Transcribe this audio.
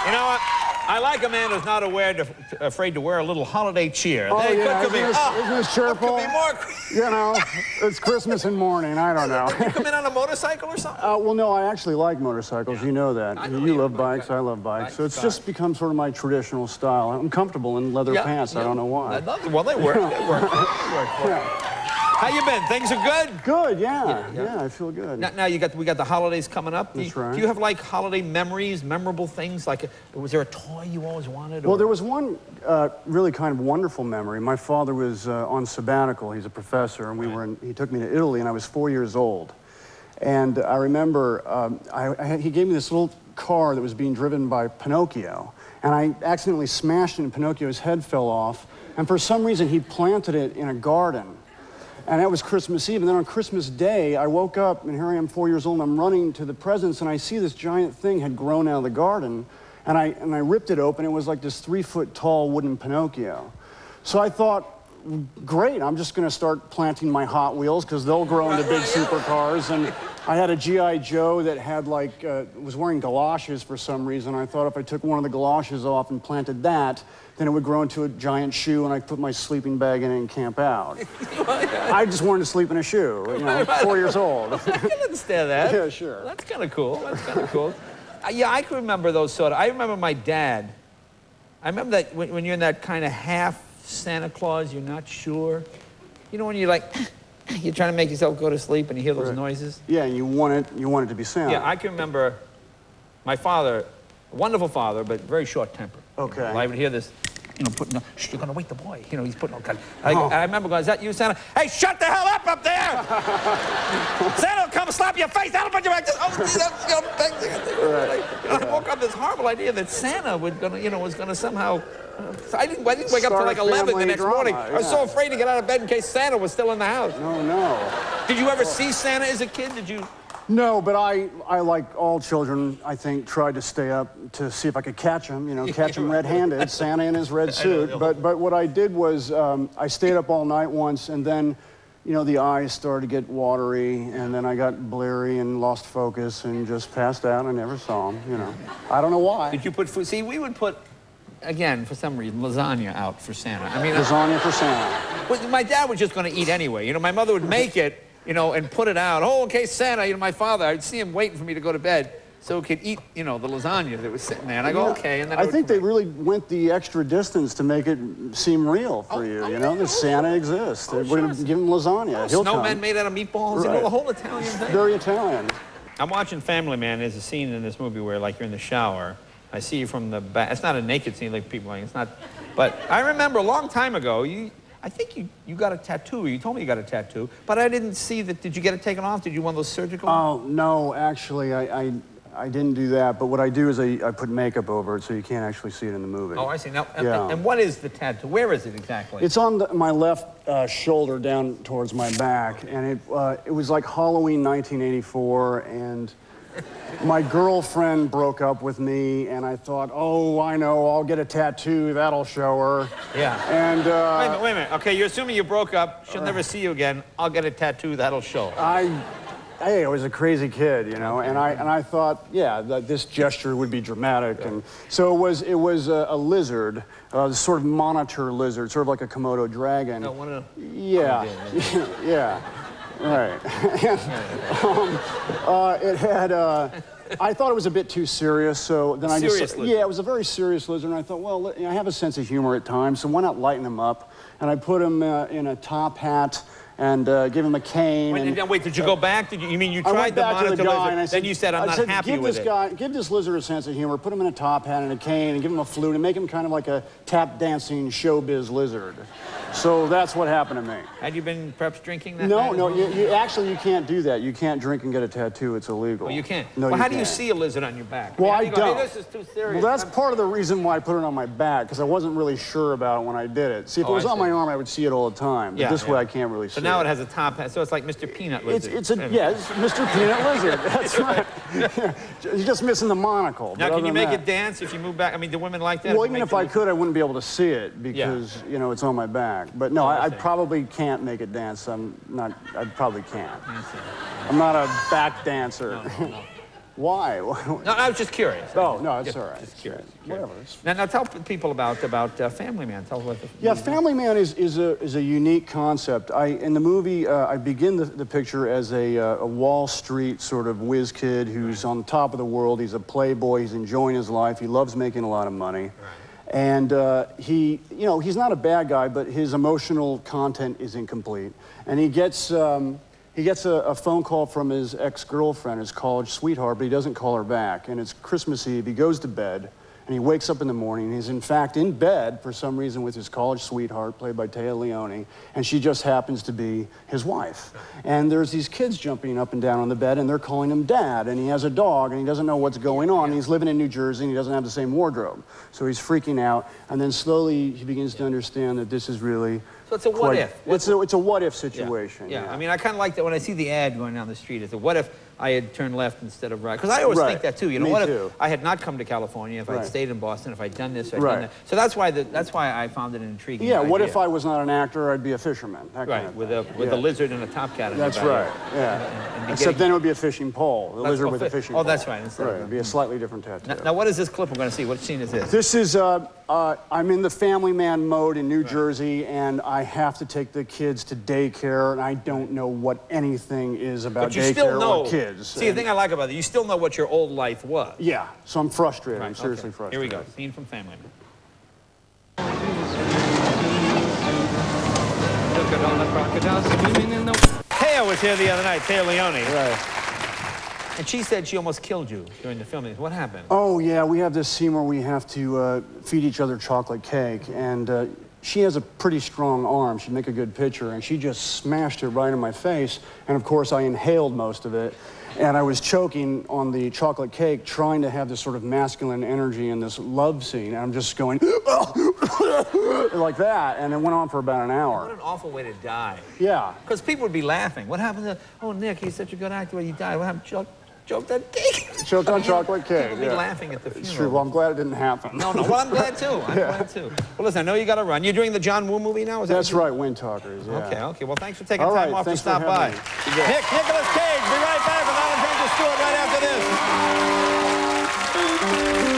You know what? I like a man who's not afraid to wear a little holiday cheer. Oh, yeah, could be, isn't this cheerful? Could be more... You know, it's Christmas and morning, I don't know. You come in on a motorcycle or something? Well, no, I actually like motorcycles. Yeah. You know that. I know you love bikes, I love bikes. So it's just become sort of my traditional style. I'm comfortable in leather pants. I don't know why. Well, they work. They work. How you been? Things are good? Good, yeah, I feel good. Now we got the holidays coming up. That's right. Do you have like holiday memories, memorable things? Like, was there a toy you always wanted? Well, there was one really kind of wonderful memory. My father was on sabbatical. He's a professor, and he took me to Italy, and I was 4 years old. And I remember he gave me this little car that was being driven by Pinocchio, and I accidentally smashed it, and Pinocchio's head fell off. And for some reason, he planted it in a garden. And that was Christmas Eve. And then on Christmas Day, I woke up, and here I am 4 years old, and I'm running to the presents, and I see this giant thing had grown out of the garden. And I ripped it open. It was like this 3-foot-tall wooden Pinocchio. So I thought, great, I'm just going to start planting my Hot Wheels, because they'll grow into big supercars. And I had a G.I. Joe that had was wearing galoshes for some reason. I thought if I took one of the galoshes off and planted that, then it would grow into a giant shoe, and I'd put my sleeping bag in it and camp out. I just wanted to sleep in a shoe, 4 years old. I can understand that. Yeah, sure. That's kind of cool. That's kind of cool. Yeah, I can remember those sort of. I remember my dad. I remember that when you're in that kind of half Santa Claus, you're not sure. You know when you're like, you're trying to make yourself go to sleep and you hear those noises? Yeah, and you want it to be Santa. Yeah, I can remember my father, a wonderful father, but very short-tempered. Okay. I would hear this, putting, shh, you're gonna wake the boy. He's putting, I remember going, is that you, Santa? Hey, shut the hell up there! Santa will come slap your face, that'll put you back. I woke up with this horrible idea that Santa was gonna somehow, I didn't wake up till like 11 the next morning. I was so afraid to get out of bed in case Santa was still in the house. No. Did you ever see Santa as a kid? Did you? No, but I, like all children, I think, tried to stay up to see if I could catch him, catch him red-handed, Santa in his red suit. But what I did was I stayed up all night once, and then, the eyes started to get watery, and then I got bleary and lost focus and just passed out. I never saw him, I don't know why. Did you put food? See, we would put, again, for some reason, lasagna out for Santa. Lasagna for Santa. Well, my dad was just going to eat anyway. My mother would make it, and put it out. Oh, okay, Santa, my father, I'd see him waiting for me to go to bed so he could eat, the lasagna that was sitting there. And I go, okay. And then I think they really went the extra distance to make it seem real for you, that Santa exists. We're going to give him lasagna. He'll snowmen come. made out of meatballs, the whole Italian thing. Very Italian. I'm watching Family Man. There's a scene in this movie where, you're in the shower. I see you from the back. It's not a naked scene like people it's not. But I remember a long time ago, I think you got a tattoo. You told me you got a tattoo, but I didn't see that. Did you get it taken off? Did you want those surgical? Oh, no, actually, I didn't do that. But what I do is I put makeup over it so you can't actually see it in the movie. Oh, I see. Now, and what is the tattoo? Where is it exactly? It's on my left shoulder down towards my back, and it was like Halloween 1984, and my girlfriend broke up with me, and I thought, oh, I know, I'll get a tattoo, that'll show her. Yeah. And wait a minute. Okay, you're assuming you broke up. She'll never see you again. I'll get a tattoo, that'll show her. I was a crazy kid, and I thought, yeah, that this gesture would be dramatic, and so it was a lizard, this sort of monitor lizard, sort of like a Komodo dragon. No, one of the... Yeah, yeah. Right. It had, I thought it was a bit too serious, so then Seriously? Yeah, it was a very serious lizard, and I thought, well, I have a sense of humor at times, so why not lighten him up? And I put him in a top hat and give him a cane. Wait, did you go back? You mean you I tried went the back monitor to the guy lizard, and I said, then you said, I'm not happy with it. Give this lizard a sense of humor, put him in a top hat and a cane, and give him a flute, and make him kind of like a tap-dancing showbiz lizard. So that's what happened to me. Had you been perhaps drinking that No, night? no, you can't do that. You can't drink and get a tattoo. It's illegal. Oh, you can't? No, well, how do can't. you see a lizard on your back? Well, I go, don't. Hey, this is too serious. Well, that's part of the reason why I put it on my back, because I wasn't really sure about it when I did it. See, if it was on my arm, I would see it all the time. But this way, I can't really see it. So now it has a top hat, so it's like Mr. Peanut Lizard. It's Mr. Peanut Lizard. That's right. You're just missing the monocle. Now, can you make it dance if you move back? I mean, do women like that? Well, even if I could, I wouldn't be able to see it because, it's on my back. But no, I probably can't make it dance. I probably can't. I'm not a back dancer. No. Why? No, I was just curious. Oh, no, it's all right. Just curious. Whatever. Now tell people about Family Man. Tell us what the Yeah, Family Man is a unique concept. In the movie, I begin the picture as a Wall Street sort of whiz kid who's on top of the world. He's a playboy. He's enjoying his life. He loves making a lot of money. Right. And he's not a bad guy, but his emotional content is incomplete. And he gets a phone call from his ex-girlfriend, his college sweetheart, but he doesn't call her back. And it's Christmas Eve. He goes to bed, and he wakes up in the morning. He's, in fact, in bed for some reason with his college sweetheart, played by Téa Leoni, and she just happens to be his wife. And there's these kids jumping up and down on the bed, and they're calling him Dad. And he has a dog, and he doesn't know what's going on. He's living in New Jersey, and he doesn't have the same wardrobe. So he's freaking out. And then slowly he begins to understand that this is really... So it's a what if. It's a what if situation. Yeah. I mean, I kind of like that when I see the ad going down the street. It's a what if I had turned left instead of right. Because I always think that too. You know, what if I had not come to California, if I'd stayed in Boston, if I'd done this, if I'd done that. So that's why I found it an intriguing idea. What if I was not an actor, I'd be a fisherman. That kind of with a lizard and a top cat. That's right. Yeah. Except then it would be a fishing pole. The lizard with a fishing pole. Oh, that's right. Instead It'd be a slightly different tattoo. Now, what is this clip we're going to see? What scene is this? This is I'm in the Family Man mode in New Jersey, and I have to take the kids to daycare, and I don't know what anything is about daycare or kids. See, the thing I like about it, you still know what your old life was. Yeah, so I'm frustrated. I'm seriously frustrated. Here we go. Scene from Family Man. Look at all the crocodiles swimming in the... Téa was here the other night, Téa Leoni. Right. And she said she almost killed you during the filming. What happened? Oh, yeah, we have this scene where we have to feed each other chocolate cake, and she has a pretty strong arm. She'd make a good pitcher, and she just smashed it right in my face, and of course I inhaled most of it, and I was choking on the chocolate cake, trying to have this sort of masculine energy in this love scene, and I'm just going like that, and it went on for about an hour. What an awful way to die. Yeah. Because people would be laughing. What happened to, oh, Nick, he's such a good actor, he died. What happened? Choked on cake. Choked on chocolate cake. People would be laughing at the funeral. It's true. Well, I'm glad it didn't happen. No. Well, I'm glad too. I'm glad too. Well, listen, I know you got to run. You're doing the John Woo movie now? That's right, Wind Talkers. Yeah. Okay. Well, thanks for taking time off to stop by. Nicolas Cage, be right back with Alexander Stewart right after this.